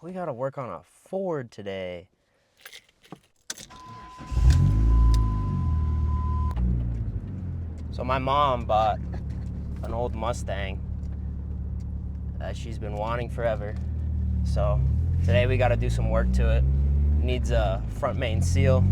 We gotta work on a Ford today. So my mom bought an old Mustang that she's been wanting forever. So today we gotta do some work to it. It needs a front main seal.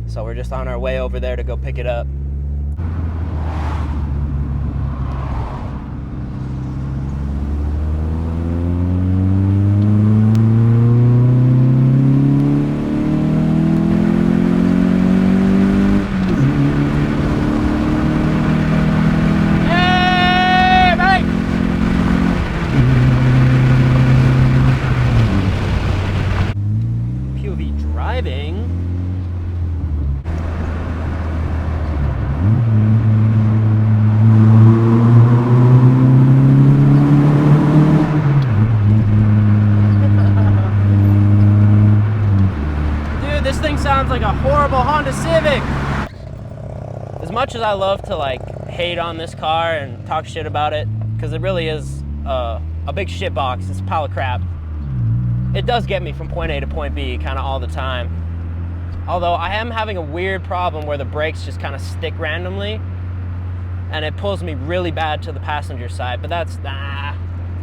So we're just on our way over there to go pick it up. Sounds like a horrible Honda Civic. As much as I love to like hate on this car and talk shit about it, because it really is a big shit box, it's a pile of crap, it does get me from point A to point B kind of all the time. Although I am having a weird problem where the brakes just kind of stick randomly and it pulls me really bad to the passenger side, but that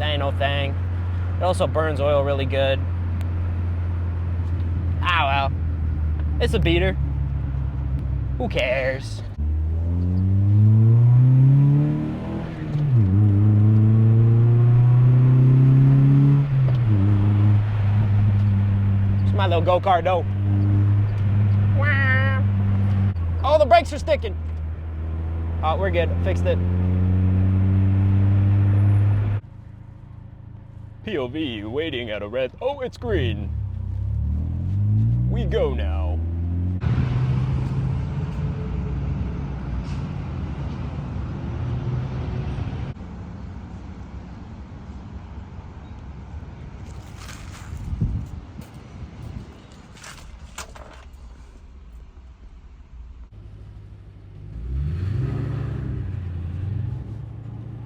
ain't no thing. It also burns oil really good. Ah well. It's a beater. Who cares? It's my little go-kart though. Oh, the brakes are sticking. Oh, we're good. Fixed it. POV waiting at a red. Oh, it's green. We go now.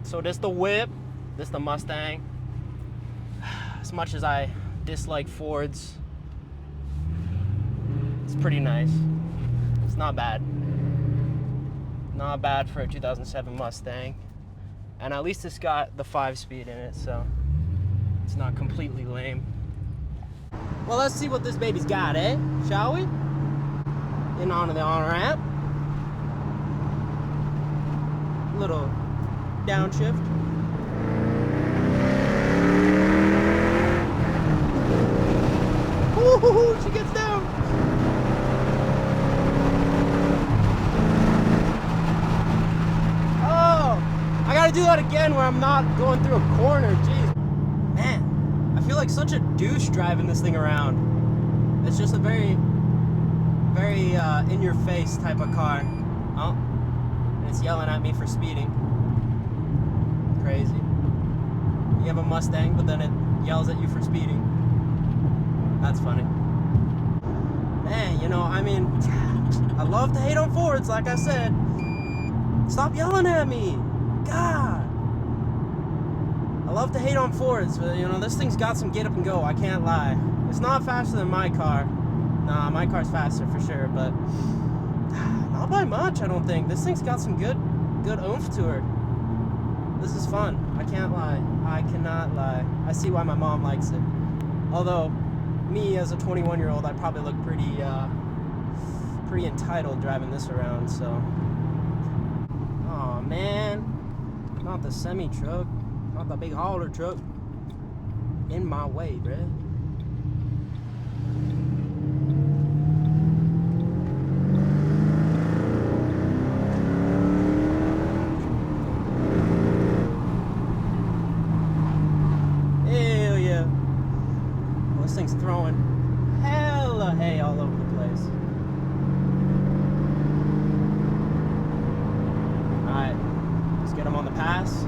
So this the whip, this the Mustang. As much as I dislike Fords, it's pretty nice. It's not bad. Not bad for a 2007 Mustang. And at least it's got the 5-speed in it, so it's not completely lame. Well, let's see what this baby's got, eh? Shall we? In onto the on-ramp. Little downshift. Ooh, she gets down. Oh, I gotta do that again where I'm not going through a corner. Jeez, man, I feel like such a douche driving this thing around. It's just a very in-your-face type of car. Oh, and it's yelling at me for speeding. Crazy. You have a Mustang, but then it yells at you for speeding. That's funny. Man, you know, I mean, I love to hate on Fords, like I said. Stop yelling at me. God. I love to hate on Fords, but, you know, this thing's got some get up and go, I can't lie. It's not faster than my car. Nah, my car's faster for sure, but not by much, I don't think. This thing's got some good oomph to her. This is fun. I can't lie. I cannot lie. I see why my mom likes it. Although, me as a 21-year-old, I probably look pretty entitled driving this around, so. Aw, man. Not the semi-truck. Not the big hauler truck. In my way, bruh. This thing's throwing hella hay all over the place. Alright, let's get him on the pass.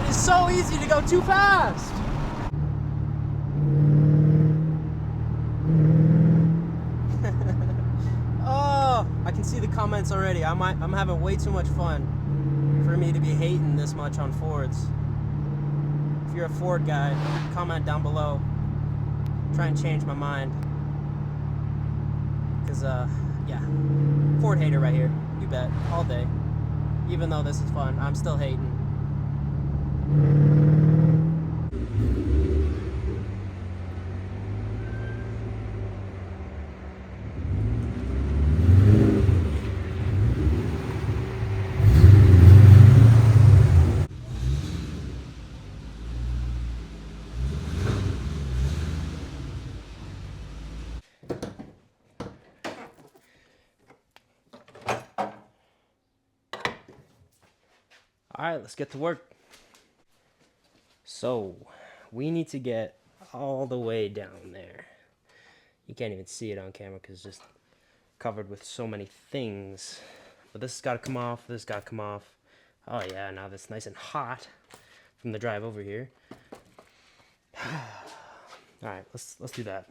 It is so easy to go too fast. Oh, I can see the comments already. I'm having way too much fun for me to be hating this much on Fords. If you're a Ford guy, comment down below. Try and change my mind. Because, yeah. Ford hater right here. You bet. All day. Even though this is fun, I'm still hating. Alright, let's get to work. So, we need to get all the way down there. You can't even see it on camera because it's just covered with so many things. But this has got to come off, this has got to come off. Oh yeah, now that's nice and hot from the drive over here. Alright, let's do that.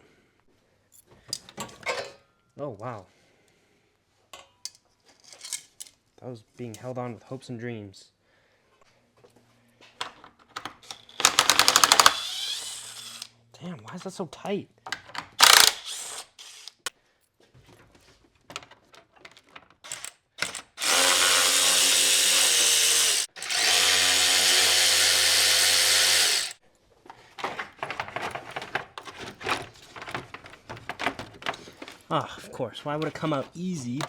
Oh wow. That was being held on with hopes and dreams. Damn, why is that so tight? Ah, of course. Why would it come out easy?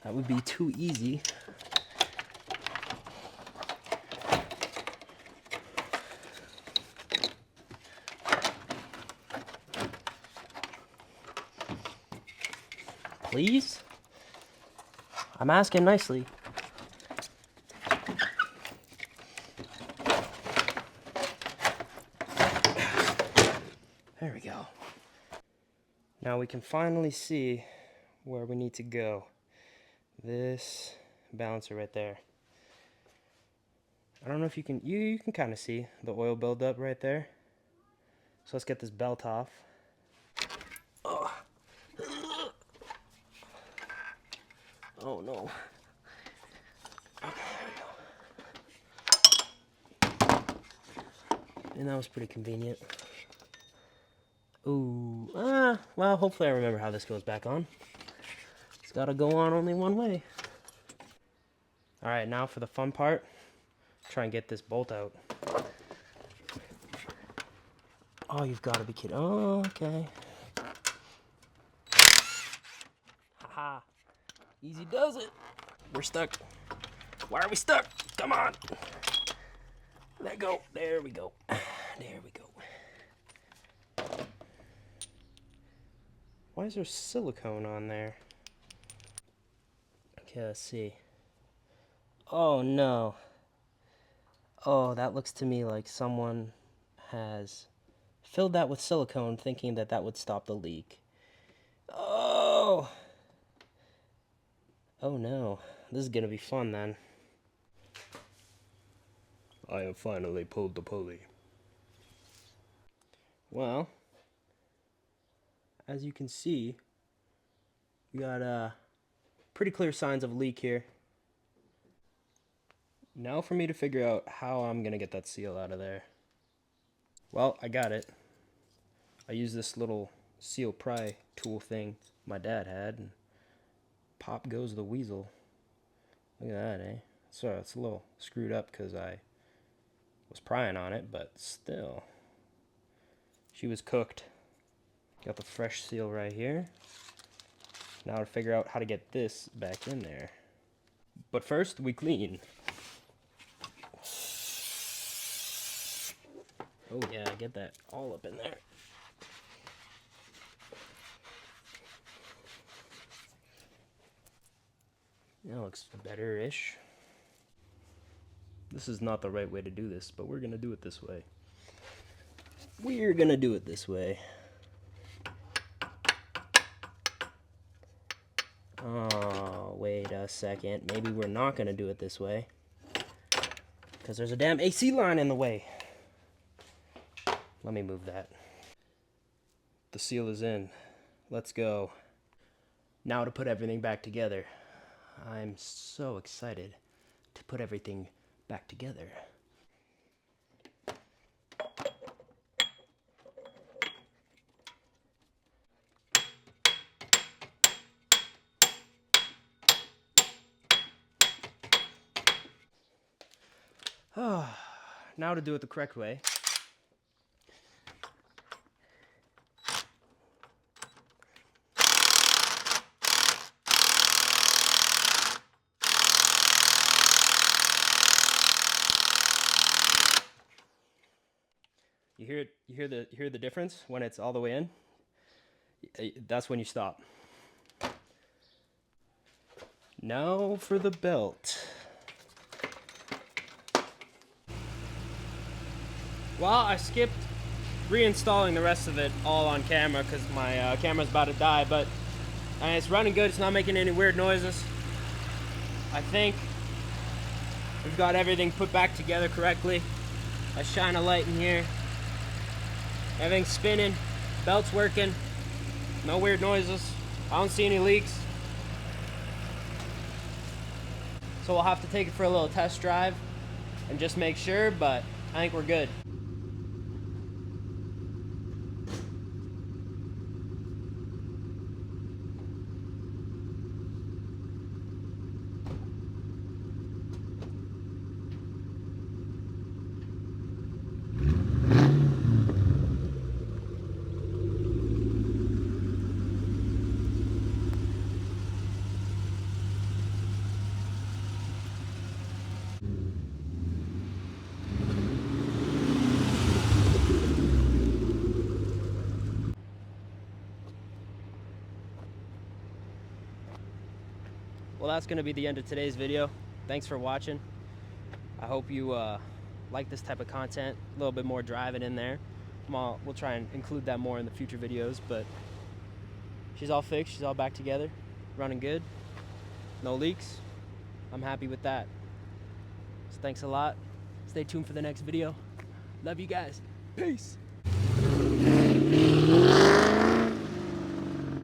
That would be too easy. Please? I'm asking nicely. There we go. Now we can finally see where we need to go. This balancer right there. I don't know if you can kind of see the oil buildup right there. So let's get this belt off. Oh, oh no. And that was pretty convenient. Ooh, well, hopefully I remember how this goes back on. It's gotta go on only one way. Alright, now for the fun part. Try and get this bolt out. Oh, you've got to be kidding. Oh, okay. Haha. Easy does it. We're stuck. Why are we stuck? Come on. Let go. There we go. There we go. Why is there silicone on there? Okay, let's see. Oh, no. Oh, that looks to me like someone has filled that with silicone thinking that that would stop the leak. Oh! Oh no. This is gonna be fun then. I have finally pulled the pulley. Well, as you can see, we got pretty clear signs of leak here. Now for me to figure out how I'm gonna get that seal out of there. Well, I got it. I used this little seal pry tool thing my dad had, and pop goes the weasel. Look at that, eh? So it's a little screwed up because I was prying on it, but still. She was cooked. Got the fresh seal right here. Now to figure out how to get this back in there. But first, we clean. Oh yeah, get that all up in there. That looks better-ish. This is not the right way to do this, but we're gonna do it this way. We're gonna do it this way. Oh, wait a second. Maybe we're not gonna do it this way. because there's a damn AC line in the way. Let me move that. The seal is in. Let's go. Now to put everything back together. I'm so excited to put everything back together. Now to do it the correct way. You hear the difference when it's all the way in? That's when you stop. Now for the belt. Well, I skipped reinstalling the rest of it all on camera because my camera's about to die, but it's running good. It's not making any weird noises. I think we've got everything put back together correctly. I shine a light in here. Everything's spinning. Belt's working. No weird noises. I don't see any leaks. So we'll have to take it for a little test drive and just make sure, but I think we're good. Well, that's going to be the end of today's video. Thanks for watching. I hope you like this type of content, a little bit more driving in there. We'll try and include that more in the future videos, but she's all fixed, she's all back together, running good, no leaks. I'm happy with that. So thanks a lot. Stay tuned for the next video. Love you guys. Peace.